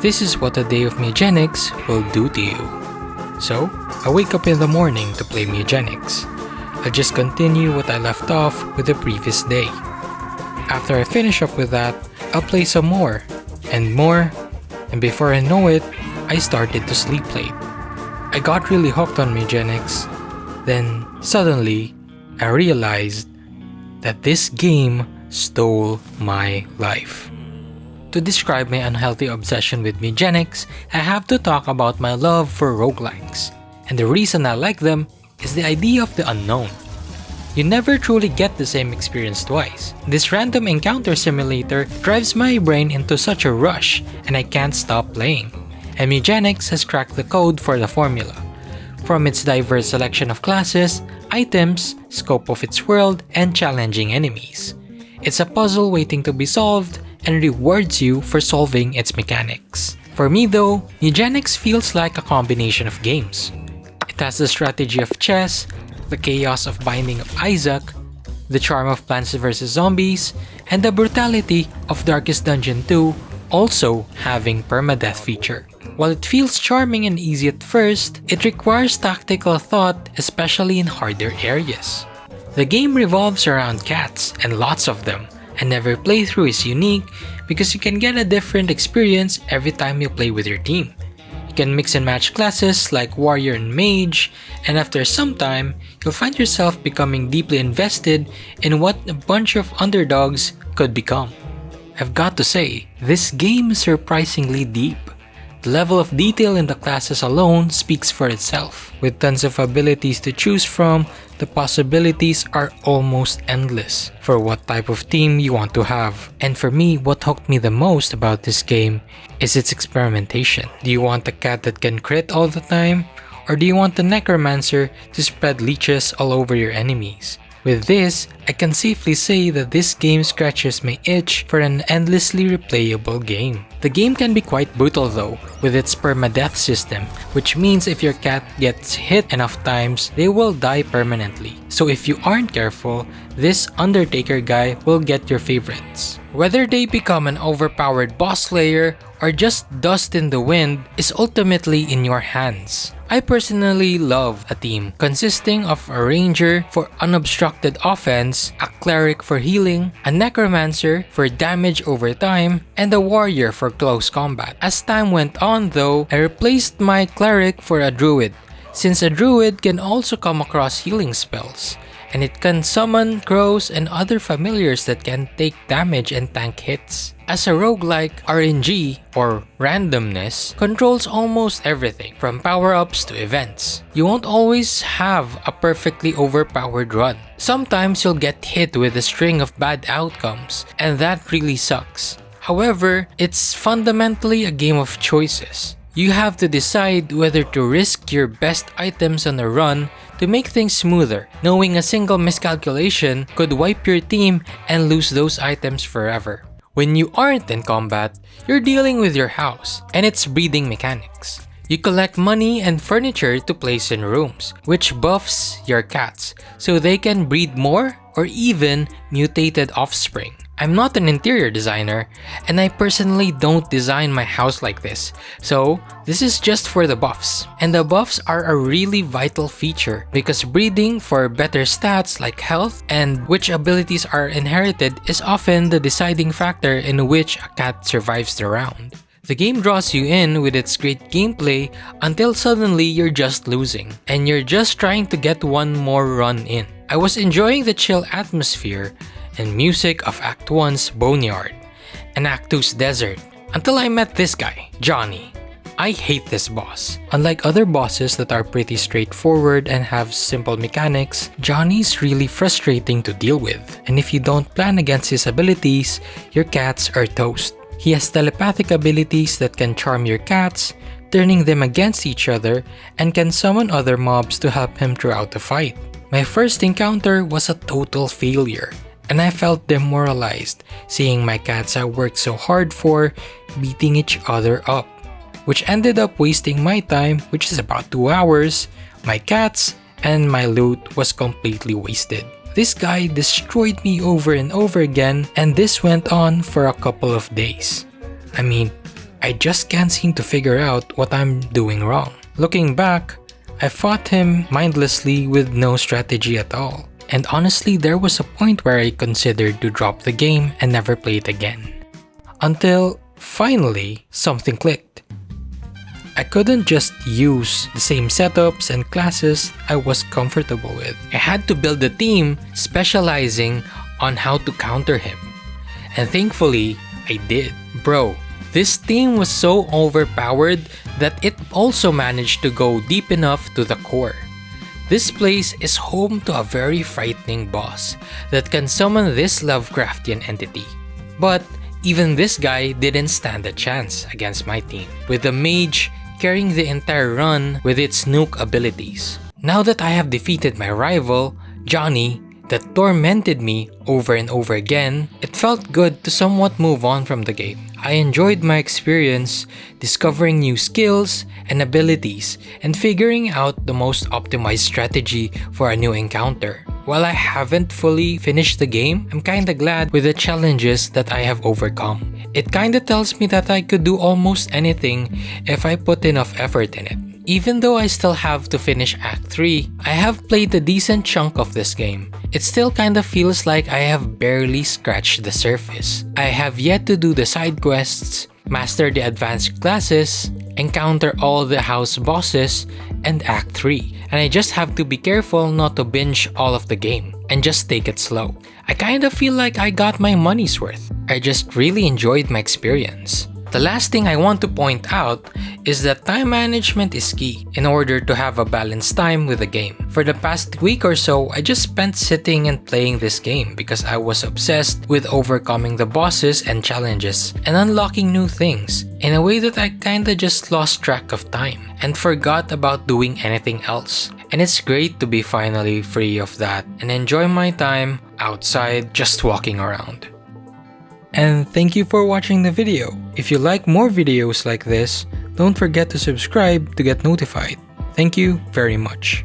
this is what a day of Mewgenics will do to you. So, I wake up in the morning to play Mewgenics. I'll just continue what I left off with the previous day. After I finish up with that, I'll play some more, and before I know it, I started to sleep late. I got really hooked on Mewgenics. Then, suddenly, I realized that this game stole my life. To describe my unhealthy obsession with Mewgenics, I have to talk about my love for roguelikes. And the reason I like them is the idea of the unknown. You never truly get the same experience twice. This random encounter simulator drives my brain into such a rush, and I can't stop playing. And Mewgenics has cracked the code for the formula. From its diverse selection of classes, items, scope of its world, and challenging enemies. It's a puzzle waiting to be solved and rewards you for solving its mechanics. For me though, Mewgenics feels like a combination of games. It has the strategy of chess, the chaos of Binding of Isaac, the charm of Plants vs. Zombies, and the brutality of Darkest Dungeon 2 also having permadeath feature. While it feels charming and easy at first, it requires tactical thought, especially in harder areas. The game revolves around cats, and lots of them, and every playthrough is unique because you can get a different experience every time you play with your team. You can mix and match classes like warrior and mage, and after some time, you'll find yourself becoming deeply invested in what a bunch of underdogs could become. I've got to say, this game is surprisingly deep. The level of detail in the classes alone speaks for itself. With tons of abilities to choose from, the possibilities are almost endless for what type of team you want to have. And for me, what hooked me the most about this game is its experimentation. Do you want a cat that can crit all the time? Or do you want the necromancer to spread leeches all over your enemies? With this, I can safely say that this game scratches my itch for an endlessly replayable game. The game can be quite brutal though, with its permadeath system, which means if your cat gets hit enough times, they will die permanently. So if you aren't careful, this Undertaker guy will get your favorites. Whether they become an overpowered boss slayer or just dust in the wind is ultimately in your hands. I personally love a team consisting of a ranger for unobstructed offense, a cleric for healing, a necromancer for damage over time, and a warrior for close combat. As time went on though, I replaced my cleric for a druid, since a druid can also come across healing spells, and it can summon crows and other familiars that can take damage and tank hits. As a roguelike, RNG, or randomness, controls almost everything, from power-ups to events. You won't always have a perfectly overpowered run. Sometimes you'll get hit with a string of bad outcomes, and that really sucks. However, it's fundamentally a game of choices. You have to decide whether to risk your best items on a run to make things smoother, knowing a single miscalculation could wipe your team and lose those items forever. When you aren't in combat, you're dealing with your house and its breeding mechanics. You collect money and furniture to place in rooms, which buffs your cats so they can breed more or even mutated offspring. I'm not an interior designer, and I personally don't design my house like this, so this is just for the buffs. And the buffs are a really vital feature because breeding for better stats like health and which abilities are inherited is often the deciding factor in which a cat survives the round. The game draws you in with its great gameplay until suddenly you're just losing, and you're just trying to get one more run in. I was enjoying the chill atmosphere and music of Act 1's Boneyard and Act 2's Desert until I met this guy, Johnny. I hate this boss. Unlike other bosses that are pretty straightforward and have simple mechanics, Johnny's really frustrating to deal with, and if you don't plan against his abilities, your cats are toast. He has telepathic abilities that can charm your cats, turning them against each other, and can summon other mobs to help him throughout the fight. My first encounter was a total failure, and I felt demoralized seeing my cats I worked so hard for beating each other up, which ended up wasting my time, which is about 2 hours, my cats, and my loot was completely wasted. This guy destroyed me over and over again, and this went on for a couple of days. I mean, I just can't seem to figure out what I'm doing wrong. Looking back, I fought him mindlessly with no strategy at all. And honestly, there was a point where I considered to drop the game and never play it again. Until, finally, something clicked. I couldn't just use the same setups and classes I was comfortable with. I had to build a team specializing on how to counter him. And thankfully, I did. Bro, this team was so overpowered that it also managed to go deep enough to the core. This place is home to a very frightening boss that can summon this Lovecraftian entity. But even this guy didn't stand a chance against my team, with the mage carrying the entire run with its nuke abilities. Now that I have defeated my rival, Johnny, that tormented me over and over again, it felt good to somewhat move on from the game. I enjoyed my experience discovering new skills and abilities and figuring out the most optimized strategy for a new encounter. While I haven't fully finished the game, I'm kinda glad with the challenges that I have overcome. It kinda tells me that I could do almost anything if I put enough effort in it. Even though I still have to finish Act 3, I have played a decent chunk of this game. It still kinda feels like I have barely scratched the surface. I have yet to do the side quests, master the advanced classes, encounter all the house bosses, and Act 3. And I just have to be careful not to binge all of the game and just take it slow. I kinda feel like I got my money's worth. I just really enjoyed my experience. The last thing I want to point out is that time management is key in order to have a balanced time with the game. For the past week or so, I just spent sitting and playing this game because I was obsessed with overcoming the bosses and challenges and unlocking new things in a way that I kinda just lost track of time and forgot about doing anything else. And it's great to be finally free of that and enjoy my time outside just walking around. And thank you for watching the video. If you like more videos like this, don't forget to subscribe to get notified. Thank you very much.